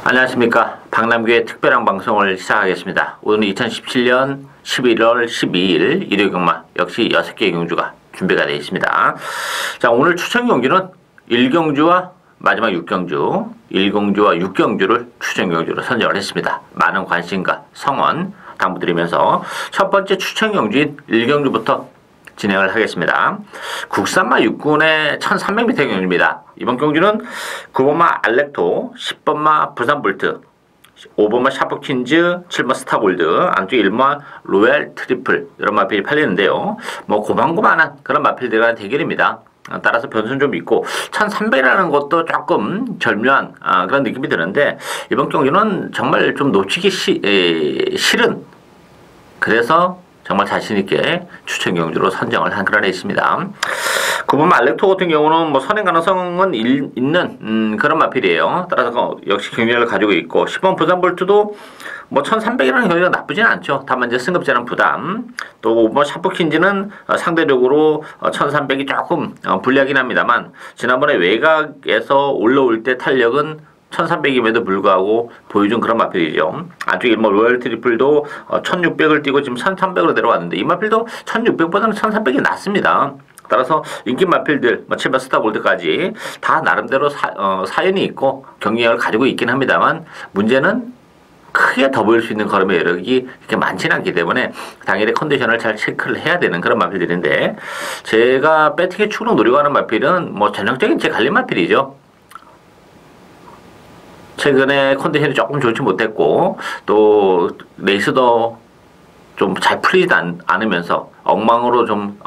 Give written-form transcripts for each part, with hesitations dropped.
안녕하십니까. 박남규의 특별한 방송을 시작하겠습니다. 오늘은 2017년 11월 12일 일요 경마 역시 6개의 경주가 준비가 되어 있습니다. 자, 오늘 추천 경주는 1경주와 마지막 6경주, 1경주와 6경주를 추천 경주로 선정을 했습니다. 많은 관심과 성원 당부드리면서 첫 번째 추천 경주인 1경주부터 진행을 하겠습니다. 국산마 6군의 1300m 경주입니다. 이번 경주는 9번마 알렉토, 10번마 부산볼트, 5번마 샤프킨즈, 7번 스타골드, 안쪽에 1번마 로얄 트리플 이런 마필이 팔리는데요. 뭐 고만고만한 그런 마필들에 대한 대결입니다. 따라서 변수는 좀 있고 1300이라는 것도 조금 절묘한 그런 느낌이 드는데 이번 경주는 정말 좀 놓치기 싫은, 그래서 정말 자신있게 추천 경주로 선정을 한 그런 애 있습니다. 9번 알렉토 같은 경우는 뭐 선행 가능성은 있는 그런 마필이에요. 따라서 역시 경쟁력을 가지고 있고 10번 부산볼트도 뭐 1300이라는 경기가 나쁘진 않죠. 다만 이제 승급제는 부담. 또 5번 샤프킨즈는 상대적으로 1300이 조금 불리하긴 합니다만 지난번에 외곽에서 올라올 때 탄력은 1300임에도 불구하고 보여준 그런 마필이죠. 안쪽에 뭐 로얄 트리플도 1600을 뛰고 지금 1300으로 내려왔는데 이 마필도 1600보다는 1300이 낫습니다. 따라서 인기 마필들, 뭐 7번 스타골드까지 다 나름대로 사연이 있고 경쟁력을 가지고 있긴 합니다만 문제는 크게 더 보일 수 있는 걸음의 여력이 그렇게 많지는 않기 때문에 당일의 컨디션을 잘 체크를 해야 되는 그런 마필들인데, 제가 배팅의 축으로 노리고 하는 마필은 뭐 전형적인 제 갈림 마필이죠. 최근에 컨디션이 조금 좋지 못했고 또 레이스도 좀 잘 풀리지 않으면서 엉망으로 좀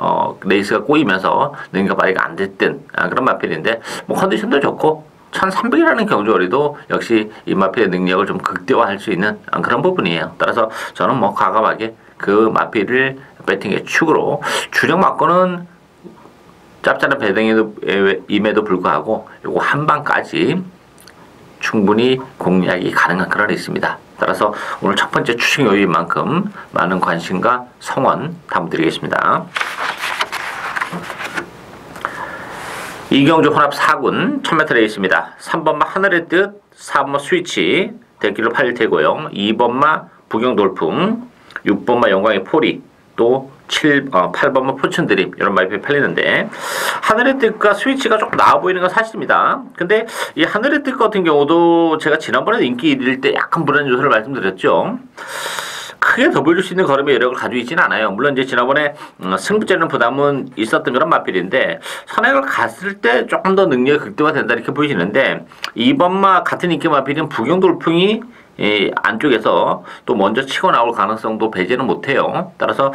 레이스가 꼬이면서 능력 발휘가 안 됐던 그런 마필인데 뭐 컨디션도 좋고 1300이라는 경주거리도 역시 이 마필의 능력을 좀 극대화할 수 있는 그런 부분이에요. 따라서 저는 뭐 과감하게 그 마필을 배팅의 축으로 주력 막고는 짭짤한 배당임에도 불구하고 요거 한 방까지 충분히 공략이 가능한 그런 애 있습니다. 따라서 오늘 첫 번째 추천 요인 만큼 많은 관심과 성원 당부드리겠습니다. 이경주 혼합 4군 1000m 레이스입니다. 3번마 하늘의 뜻, 4번마 스위치 대기로 팔릴 테고요. 2번마 부경돌풍, 6번마 영광의 포리, 또 8번마 포춘드림 이런 마필이 팔리는데 하늘의 뜻과 스위치가 조금 나아 보이는 건 사실입니다. 근데 이 하늘의 뜻 같은 경우도 제가 지난번에 인기 1일 때 약간 불안 요소를 말씀드렸죠. 크게 더 보여줄 수 있는 걸음의 여력을 가지고 있지는 않아요. 물론 이제 지난번에 승부제는 부담은 있었던 그런 마필인데 선행을 갔을 때 조금 더 능력이 극대화된다 이렇게 보이시는데 2번마 같은 인기 마필인 부경돌풍이 안쪽에서 또 먼저 치고 나올 가능성도 배제는 못해요. 따라서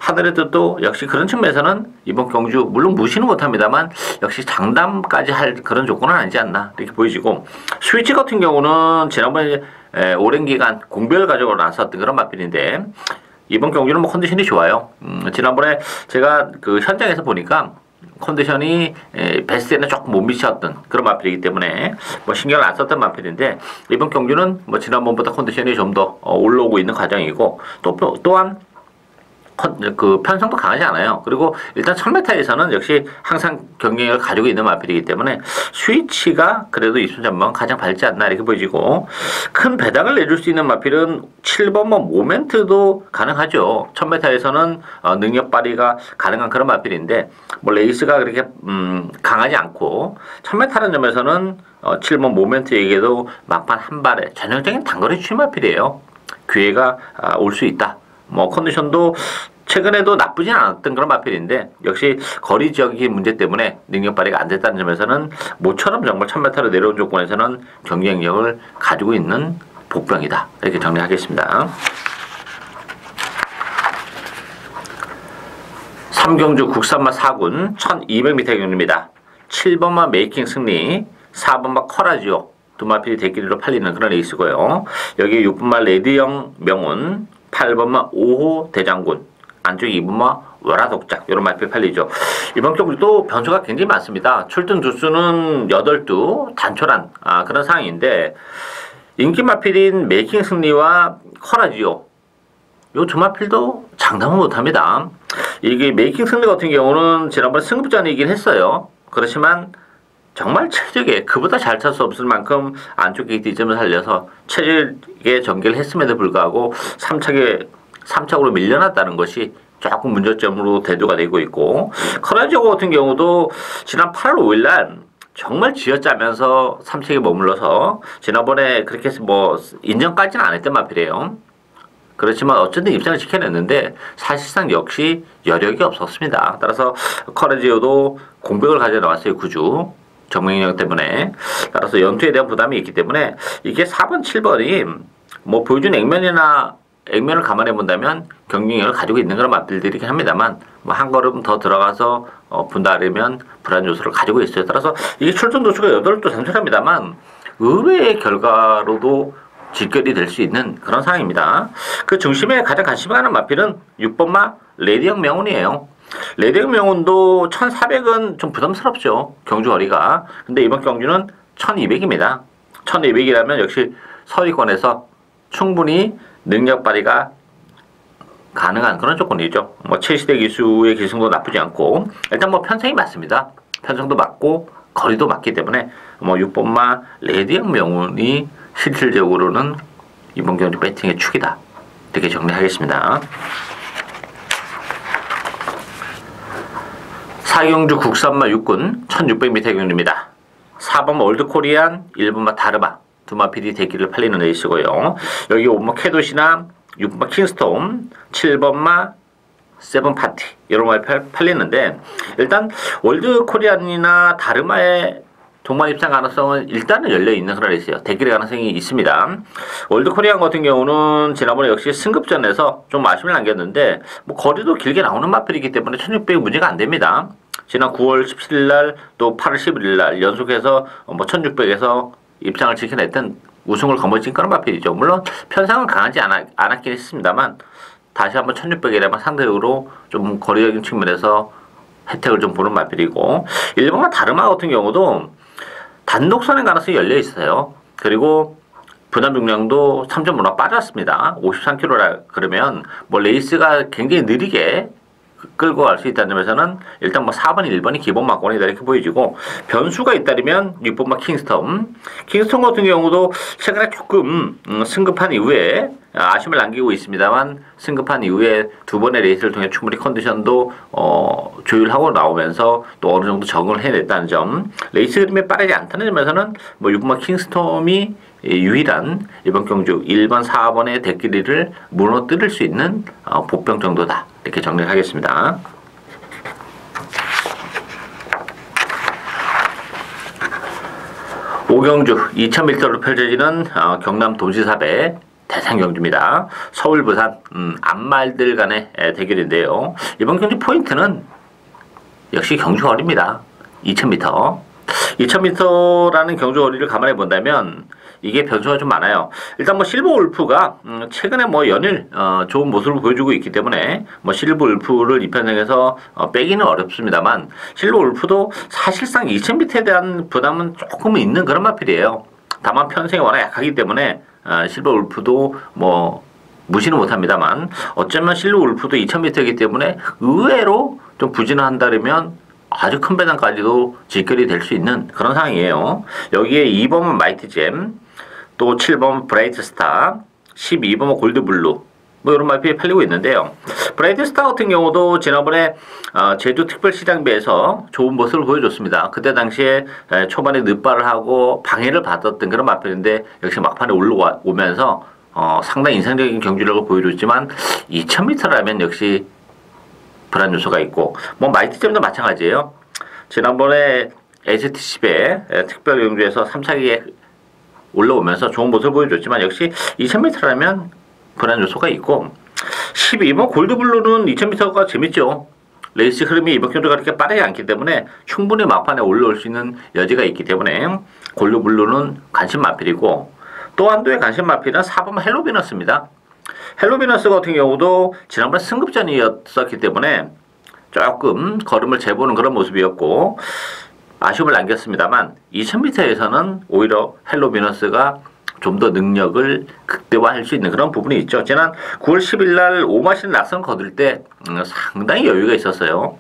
하늘의 뜻도 역시 그런 측면에서는 이번 경주 물론 무시는 못합니다만 역시 장담까지 할 그런 조건은 아니지 않나 이렇게 보이시고, 스위치 같은 경우는 지난번에 오랜 기간 공백을 가지고 나섰던 그런 마필인데 이번 경주는 뭐 컨디션이 좋아요. 지난번에 제가 그 현장에서 보니까 컨디션이 베스트에는 조금 못 미쳤던 그런 마필이기 때문에 뭐 신경을 안 썼던 마필인데 이번 경주는 뭐 지난번보다 컨디션이 좀 더 올라오고 있는 과정이고 또한 그 편성도 강하지 않아요. 그리고 일단 1000m에서는 역시 항상 경쟁력을 가지고 있는 마필이기 때문에 스위치가 그래도 이순 전망 가장 밝지 않나 이렇게 보여지고, 큰 배당을 내줄 수 있는 마필은 7번만 모멘트도 가능하죠. 1000m에서는 능력 발휘가 가능한 그런 마필인데 뭐 레이스가 그렇게 강하지 않고 1000m라는 점에서는 7번 모멘트에게도 막판 한 발에 전형적인 단거리 추진 마필이에요. 기회가 올 수 있다. 뭐 컨디션도 최근에도 나쁘진 않았던 그런 마필인데 역시 거리 지역의 문제 때문에 능력 발휘가 안 됐다는 점에서는 모처럼 정말 1000m로 내려온 조건에서는 경쟁력을 가지고 있는 복병이다 이렇게 정리하겠습니다. 3경주 국산마 4군 1200m 경주입니다. 7번마 메이킹 승리, 4번마 커라지오 두 마필이 대끼리로 팔리는 그런 레이스고요. 여기 6번마 레드영 명운, 8번마 5호 대장군, 안쪽에 2번마 월화독작 이런 마필 팔리죠. 이번 경주도 변수가 굉장히 많습니다. 출전 두수는 8두 단촐한 그런 상황인데 인기 마필인 메이킹 승리와 커라지오 요 두 마필도 장담은 못합니다. 이게 메이킹 승리 같은 경우는 지난번 승급전이긴 했어요. 그렇지만 정말 최적의 그보다 잘 찰 수 없을 만큼 안쪽 게이트 점을 살려서 최적의 전개를 했음에도 불구하고 3착으로 밀려났다는 것이 조금 문제점으로 대두가 되고 있고, 커라지오 같은 경우도 지난 8월 5일 날 정말 쥐어짜면서 3착에 머물러서 지난번에 그렇게 뭐 인정까지는 안 했단 말이에요. 그렇지만 어쨌든 입장을 지켜냈는데 사실상 역시 여력이 없었습니다. 따라서 커라지오도 공백을 가져 나왔어요. 9주 정명령 때문에. 따라서 연투에 대한 부담이 있기 때문에 이게 4번, 7번이 뭐 보여준 액면을 감안해 본다면 경쟁력을 가지고 있는 그런 맛들이긴 합니다만, 뭐 한 걸음 더 들어가서 분다르면 불안 요소를 가지고 있어요. 따라서 이게 출전 도수가 8도 상승합니다만 의외의 결과로도 직결이 될 수 있는 그런 상황입니다. 그 중심에 가장 관심이 가는 마필은 6번마 레디형 명운이에요. 레디형 명운도 1400은 좀 부담스럽죠. 경주 거리가. 근데 이번 경주는 1200입니다. 1200이라면 역시 서리권에서 충분히 능력 발휘가 가능한 그런 조건이죠. 뭐 최시대 기수의 기승도 나쁘지 않고, 일단 뭐 편성이 맞습니다. 편성도 맞고 거리도 맞기 때문에 뭐 6번마 레디형 명운이 실질적으로는 이번 경주 배팅의 축이다. 이렇게 정리하겠습니다. 4경주 국산마 6군 1600m 경주입니다. 4번마 올드코리안, 1번마 다르마 두 마필이 대기를 팔리는 레이스고요. 여기 5번마 캐도시나 6번마 킹스톰, 7번마 세븐파티 이런 말 팔리는데, 일단 올드코리안이나 다르마의 동반 입상 가능성은 일단은 열려있는 그런 레이스예요. 대결의 가능성이 있습니다. 월드코리안 같은 경우는 지난번에 역시 승급전에서 좀 아쉬움을 남겼는데 뭐 거리도 길게 나오는 마필이기 때문에 1600이 문제가 안 됩니다. 지난 9월 17일 날 또 8월 11일 날 연속해서 뭐 1600에서 입상을 지켜냈던 우승을 거머쥔 그런 마필이죠. 물론 편상은 강하지 않았긴 했습니다만 다시 한번 1600이라면 상대적으로 좀 거리적인 측면에서 혜택을 좀 보는 마필이고, 일본과 다르마 같은 경우도 단독 선행 가능성이 열려 있어요. 그리고 부담 중량도 3.5나 빠졌습니다. 53kg라 그러면 뭐 레이스가 굉장히 느리게 끌고 갈 수 있다는 점에서는 일단 뭐 4번, 1번이 기본 막권이다 이렇게 보여지고, 변수가 있다면 6번마 킹스톰 같은 경우도 최근에 조금 승급한 이후에 아쉬움을 남기고 있습니다만, 승급한 이후에 두 번의 레이스를 통해 충분히 컨디션도 조율하고 나오면서 또 어느 정도 적응을 해냈다는 점, 레이스 흐름이 빠르지 않다는 점에서는 뭐 6번마 킹스톰이 유일한 이번 경주 1번, 4번의 대끼리를 무너뜨릴 수 있는 보병 정도다 이렇게 정리를 하겠습니다. 오경주 2000m로 펼쳐지는 경남 도지사배 대상 경주입니다. 서울, 부산 안말들 간의 대결인데요. 이번 경주 포인트는 역시 경주 거리입니다. 2000m. 2000m라는 경주 거리를 감안해 본다면 이게 변수가 좀 많아요. 일단 뭐 실버 울프가 최근에 뭐 연일 좋은 모습을 보여주고 있기 때문에 뭐 실버 울프를 이 편성에서 빼기는 어렵습니다만, 실버 울프도 사실상 2000m에 대한 부담은 조금은 있는 그런 마필이에요. 다만 편성이 워낙 약하기 때문에 실버 울프도 뭐 무시는 못합니다만, 어쩌면 실버 울프도 2000m이기 때문에 의외로 좀 부진한다면 아주 큰 배당까지도 직결이 될 수 있는 그런 상황이에요. 여기에 2번은 마이트잼, 또 7번 브라이트스타, 12번 골드블루 뭐 이런 마필이 팔리고 있는데요. 브라이트스타 같은 경우도 지난번에 제주 특별시장배에서 좋은 모습을 보여줬습니다. 그때 당시에 초반에 늦발을 하고 방해를 받았던 그런 마필인데 역시 막판에 올라오면서 상당히 인상적인 경주력을 보여줬지만 2000m라면 역시 불안 요소가 있고, 뭐 마이트점도 마찬가지예요. 지난번에 STC배 특별 경주에서 3차기에 올라오면서 좋은 모습을 보여줬지만 역시 2000m라면 불안 요소가 있고, 12번 골드블루는 2000m가 재밌죠. 레이스 흐름이 이번 경주가 그렇게 빠르지 않기 때문에 충분히 막판에 올라올 수 있는 여지가 있기 때문에 골드블루는 관심 마필이고, 또 한도의 관심 마필은 4번 헬로비너스입니다. 헬로비너스 같은 경우도 지난번 승급전이었었기 때문에 조금 걸음을 재보는 그런 모습이었고 아쉬움을 남겼습니다만, 2000m에서는 오히려 헬로비너스가 좀 더 능력을 극대화할 수 있는 그런 부분이 있죠. 지난 9월 10일 날 오마신 낙선 거둘 때 상당히 여유가 있었어요.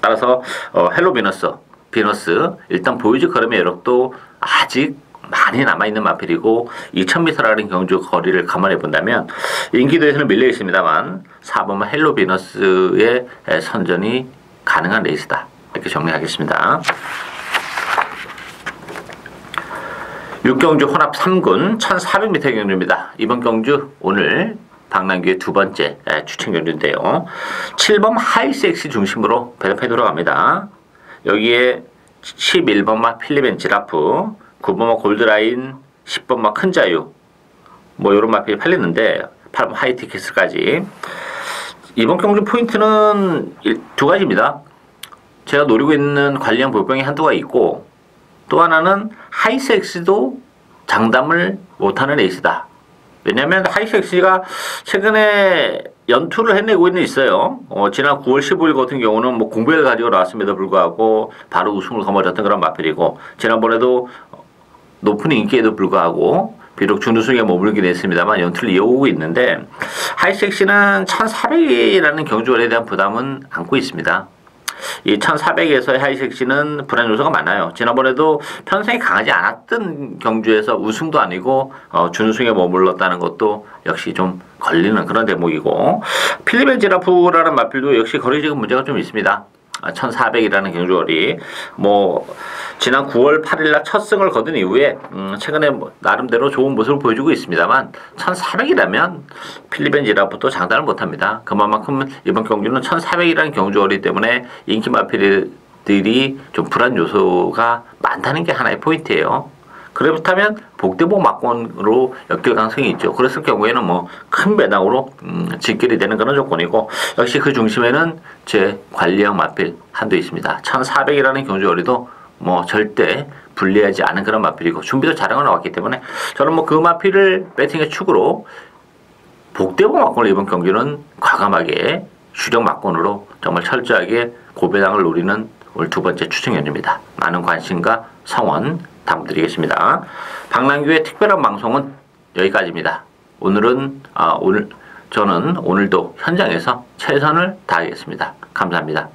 따라서 헬로비너스 비너스 일단 보유지 걸음의 여력도 아직 많이 남아있는 마필이고 2000m라는 경주 거리를 감안해 본다면 인기도에서는 밀려 있습니다만 4번마 헬로 비너스의 선전이 가능한 레이스다. 이렇게 정리하겠습니다. 6경주 혼합 3군 1400m 경주입니다. 이번 경주 오늘 박남규의 두 번째 추천 경주인데요. 7번 하이섹시 중심으로 배당패 돌아갑니다. 여기에 11번마 필리벤 지라프, 9번마 골드라인, 10번마 큰자유 뭐 요런 마필이 팔렸는데 8번 하이티켓스까지. 이번 경주 포인트는 두 가지입니다. 제가 노리고 있는 관리형 볼병이 한두가 있고 또 하나는 하이섹시도 장담을 못하는 에이스다. 왜냐하면 하이섹시가 최근에 연투를 해내고 있어요. 지난 9월 15일 같은 경우는 뭐 공백을 가지고 나왔음에도 불구하고 바로 우승을 거머쥐었던 그런 마필이고 지난번에도 높은 인기에도 불구하고 비록 준우승에 머물긴 했습니다만 연투를 이어오고 있는데 하이섹시는 1400이라는 경주원에 대한 부담은 안고 있습니다. 이 1400에서의 하이섹시는 불안 요소가 많아요. 지난번에도 편성이 강하지 않았던 경주에서 우승도 아니고 준우승에 머물렀다는 것도 역시 좀 걸리는 그런 대목이고 필리벤 지라프라는 마필도 역시 거리적인 문제가 좀 있습니다. 1400이라는 경주거리 뭐 지난 9월 8일날 첫 승을 거둔 이후에 최근에 뭐 나름대로 좋은 모습을 보여주고 있습니다만 1400이라면 필리벤 지라프도 장담을 못합니다. 그만큼 이번 경주는 1400이라는 경주거리 때문에 인기 마필들이 좀 불안 요소가 많다는 게 하나의 포인트예요. 그렇다면 복대복 막권으로 엮일 가능성이 있죠. 그랬을 경우에는 뭐 큰 배당으로 직결이 되는 그런 조건이고 역시 그 중심에는 제 관리형 마필 한도 있습니다. 1400이라는 경주거리도 뭐 절대 불리하지 않은 그런 마필이고 준비도 잘하고 나왔기 때문에 저는 뭐 그 마필을 배팅의 축으로 복대복 막권을 이번 경기는 과감하게 주력 막권으로 정말 철저하게 고배당을 노리는 오늘 두 번째 추천 경주입니다. 많은 관심과 성원 담드리겠습니다. 박남규의 특별한 방송은 여기까지입니다. 저는 오늘도 현장에서 최선을 다하겠습니다. 감사합니다.